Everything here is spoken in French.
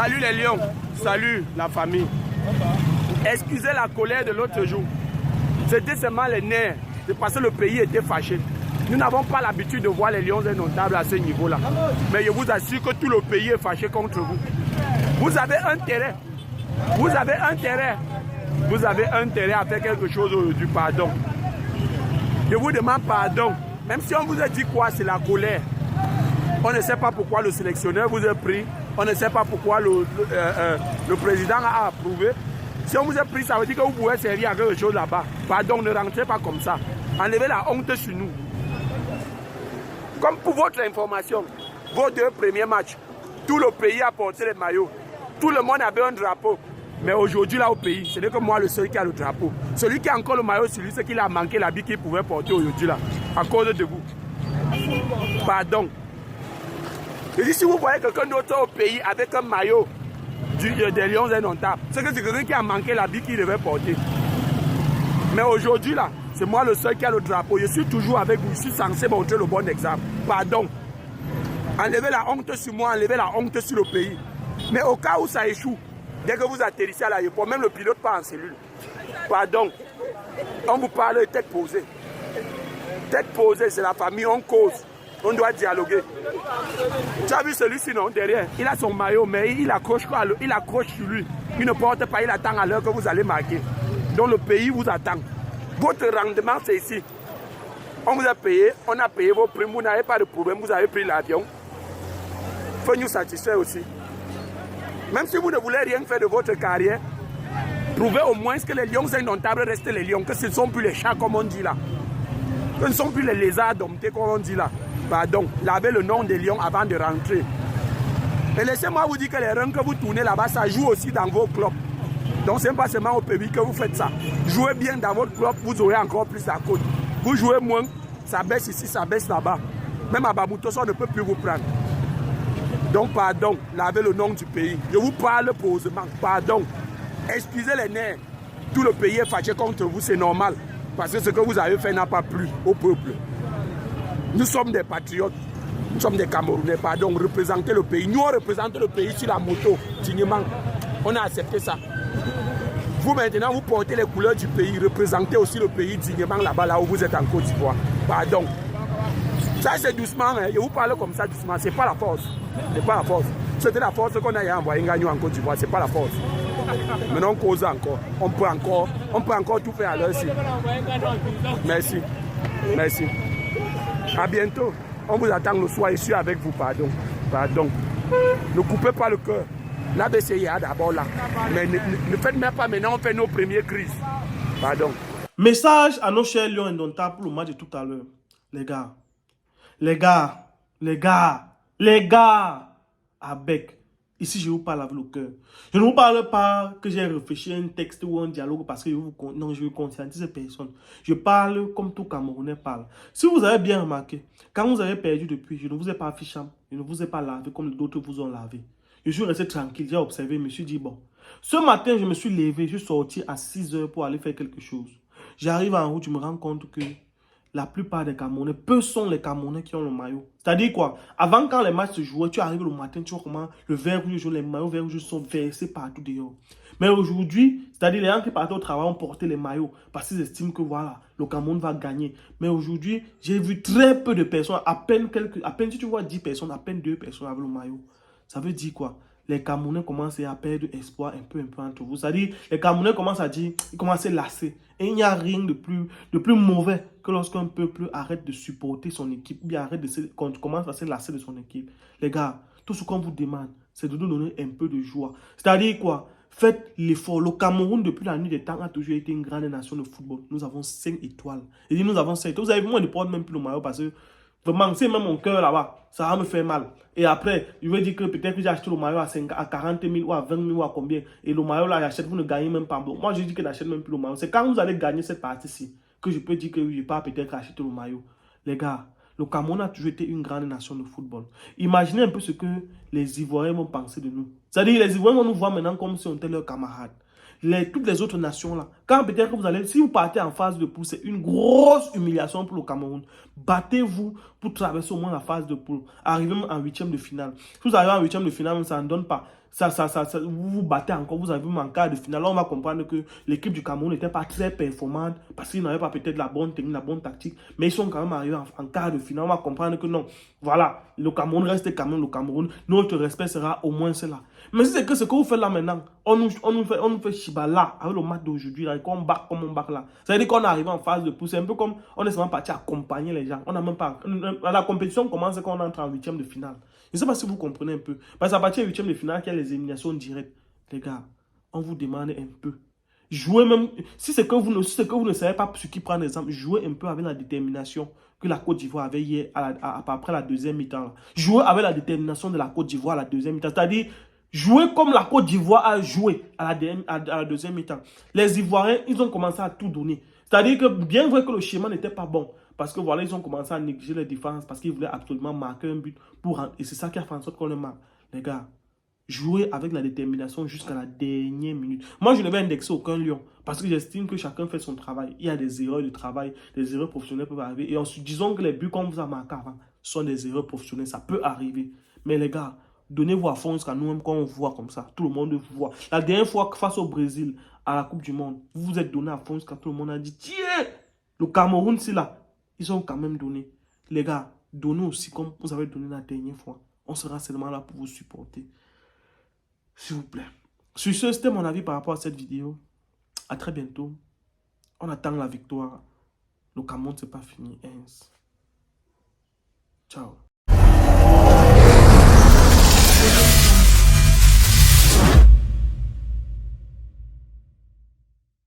Salut les lions, salut la famille. Excusez la colère de l'autre jour. C'était seulement les nerfs, c'est parce que le pays était fâché. Nous n'avons pas l'habitude de voir les lions indomptables à ce niveau-là. Mais je vous assure que tout le pays est fâché contre vous. Vous avez intérêt. Vous avez intérêt. Vous avez intérêt à faire quelque chose du pardon. Je vous demande pardon. Même si on vous a dit quoi, c'est la colère. On ne sait pas pourquoi le sélectionneur vous a pris. On ne sait pas pourquoi le président a approuvé. Si on vous a pris, ça veut dire que vous pouvez servir à quelque chose là-bas. Pardon, ne rentrez pas comme ça. Enlevez la honte sur nous. Comme pour votre information, vos 2 premiers matchs, tout le pays a porté les maillots. Tout le monde avait un drapeau. Mais aujourd'hui, là au pays, ce n'est que moi le seul qui a le drapeau. Celui qui a encore le maillot sur lui, c'est qu'il a manqué l'habit qu'il pouvait porter aujourd'hui, là, à cause de vous. Pardon. Je dis, si vous voyez quelqu'un d'autre au pays avec un maillot des Lions indomptables, c'est que c'est quelqu'un qui a manqué l'habit qu'il devait porter. Mais aujourd'hui, là, c'est moi le seul qui a le drapeau. Je suis toujours avec vous. Je suis censé montrer le bon exemple. Pardon. Enlevez la honte sur moi, enlevez la honte sur le pays. Mais au cas où ça échoue, dès que vous atterrissez à l'aéroport, même le pilote part en cellule. Pardon. On vous parle tête posée. Tête posée, c'est la famille, on cause. On doit dialoguer. Tu as vu celui-ci, non, derrière? Il a son maillot, mais il accroche sur lui. Il ne porte pas, il attend à l'heure que vous allez marquer. Donc le pays vous attend. Votre rendement, c'est ici. On vous a payé, on a payé vos primes, vous n'avez pas de problème, vous avez pris l'avion. Il faut nous satisfaire aussi. Même si vous ne voulez rien faire de votre carrière, prouvez au moins que les lions indomptables restent les lions, que ce ne sont plus les chats comme on dit là. Que ce ne sont plus les lézards domptés comme on dit là. Pardon, lavez le nom des lions avant de rentrer. Et laissez-moi vous dire que les runs que vous tournez là-bas, ça joue aussi dans vos clubs. Donc ce n'est pas seulement au pays que vous faites ça. Jouez bien dans votre club, vous aurez encore plus la côte. Vous jouez moins, ça baisse ici, ça baisse là-bas. Même à Babouto, ça ne peut plus vous prendre. Donc pardon, lavez le nom du pays. Je vous parle posément, pardon. Excusez les nerfs. Tout le pays est fâché contre vous, c'est normal. Parce que ce que vous avez fait n'a pas plu au peuple. Nous sommes des patriotes, nous sommes des Camerounais, pardon, représenter le pays. Nous, on représente le pays sur la moto, dignement. On a accepté ça. Vous, maintenant, vous portez les couleurs du pays, représentez aussi le pays dignement là-bas, là où vous êtes en Côte d'Ivoire. Pardon. Ça, c'est doucement, hein. Je vous parle comme ça doucement, c'est pas la force. C'est pas la force. C'était la force qu'on a envoyé Ngagnou en Côte d'Ivoire, c'est pas la force. Maintenant, on cause encore. On peut encore tout faire à l'heure-ci. Merci. Merci. À bientôt. On vous attend le soir, je suis avec vous, pardon. Pardon. Ne coupez pas le cœur. La BCIA d'abord là. Mais ne faites même pas maintenant, on fait nos premières crises. Pardon. Message à nos chers lions indomptables pour le match de tout à l'heure. Les gars. Les gars. Les gars. Les gars. Avec. Ici, je vous parle avec le cœur. Je ne vous parle pas que j'ai réfléchi à un texte ou un dialogue parce que je veux conscientiser ces personnes. Je parle comme tout Camerounais parle. Si vous avez bien remarqué, quand vous avez perdu depuis, je ne vous ai pas affiché, je ne vous ai pas lavé comme d'autres vous ont lavé. Je suis resté tranquille, j'ai observé, je me suis dit, bon, ce matin, je me suis levé, je suis sorti à 6 h pour aller faire quelque chose. J'arrive en route, je me rends compte que la plupart des Camerounais, peu sont les Camerounais qui ont le maillot. C'est-à-dire quoi? Avant, quand les matchs se jouaient, tu arrives le matin, tu vois comment le vert rouge, les maillots verts rouges sont versés partout dehors. Mais aujourd'hui, c'est-à-dire les gens qui partent au travail ont porté les maillots parce qu'ils estiment que voilà, le Cameroun va gagner. Mais aujourd'hui, j'ai vu très peu de personnes, à peine si tu vois 10 personnes, à peine 2 personnes avec le maillot. Ça veut dire quoi? Les Camerounais commencent à perdre espoir un peu entre vous. C'est-à-dire, les Camerounais commencent à dire, ils commencent à lasser. Et il n'y a rien de plus mauvais que lorsqu'un peuple arrête de supporter son équipe, ou bien commence à se lasser de son équipe. Les gars, tout ce qu'on vous demande, c'est de nous donner un peu de joie. C'est-à-dire quoi? Faites l'effort. Le Cameroun, depuis la nuit des temps, a toujours été une grande nation de football. Nous avons 5 étoiles. Et dit, nous avons 5 étoiles. Vous avez vu, moi, je ne porte même plus le maillot parce que vraiment, c'est même mon cœur là-bas. Ça va me faire mal. Et après, je vais dire que peut-être que j'ai acheté le maillot à 40 000 ou à 20 000 ou à combien. Et le maillot là, j'achète, vous ne gagnez même pas. Moi, je dis que j'achète même plus le maillot. C'est quand vous allez gagner cette partie-ci que je peux dire que je peux peut-être acheter le maillot. Les gars, le Cameroun a toujours été une grande nation de football. Imaginez un peu ce que les Ivoiriens vont penser de nous. C'est-à-dire, les Ivoiriens vont nous voir maintenant comme si on était leurs camarades. Toutes les autres nations là, quand peut-être que vous allez, si vous partez en phase de poule, c'est une grosse humiliation pour le Cameroun. Battez-vous pour traverser au moins la phase de poule. Arrivez en 8e de finale. Si vous arrivez en 8e de finale, ça ne donne pas. vous vous battez encore, vous avez même en quart de finale. Là, on va comprendre que l'équipe du Cameroun n'était pas très performante parce qu'ils n'avaient pas peut-être la bonne technique, la bonne tactique, mais ils sont quand même arrivés en quart de finale. On va comprendre que non, voilà, le Cameroun reste quand même le Cameroun. Notre respect sera au moins cela. Mais si c'est que ce que vous faites là maintenant, on nous fait chibala avec le match d'aujourd'hui, comme on back là. Ça veut dire qu'on est arrivé en phase de pouce. C'est un peu comme on est seulement parti accompagner les gens. On n'a même pas. La compétition commence quand on entre en huitième de finale. Je ne sais pas si vous comprenez un peu. Parce qu'à partir de huitième de finale, qu'il y a les éliminations directes. Les gars, on vous demande un peu. Jouez même. Si c'est que vous ne savez pas sur qui prendre exemple, jouez un peu avec la détermination que la Côte d'Ivoire avait hier après la deuxième mi-temps. Jouez avec la détermination de la Côte d'Ivoire à la deuxième mi-temps. C'est-à-dire, jouez comme la Côte d'Ivoire a joué à la deuxième mi-temps. Les Ivoiriens, ils ont commencé à tout donner. C'est-à-dire que bien vrai que le schéma n'était pas bon, parce que voilà, ils ont commencé à négliger les défenses, parce qu'ils voulaient absolument marquer un but. Et c'est ça qui a fait en sorte qu'on le marque. Les gars, jouez avec la détermination jusqu'à la dernière minute. Moi, je ne vais indexer aucun lion, parce que j'estime que chacun fait son travail. Il y a des erreurs de travail, des erreurs professionnelles peuvent arriver. Et en se disant que les buts qu'on vous a marqués avant sont des erreurs professionnelles, ça peut arriver. Mais les gars, donnez-vous à fond jusqu'à nous-mêmes quand on voit comme ça. Tout le monde vous voit. La dernière fois face au Brésil, à la Coupe du Monde, vous vous êtes donné à fond jusqu'à tout le monde a dit, tiens, le Cameroun, c'est là. Ils ont quand même donné. Les gars, donnez aussi comme vous avez donné la dernière fois. On sera seulement là pour vous supporter. S'il vous plaît. Sur ce, c'était mon avis par rapport à cette vidéo. À très bientôt. On attend la victoire. Le Cameroun, c'est pas fini. Ciao.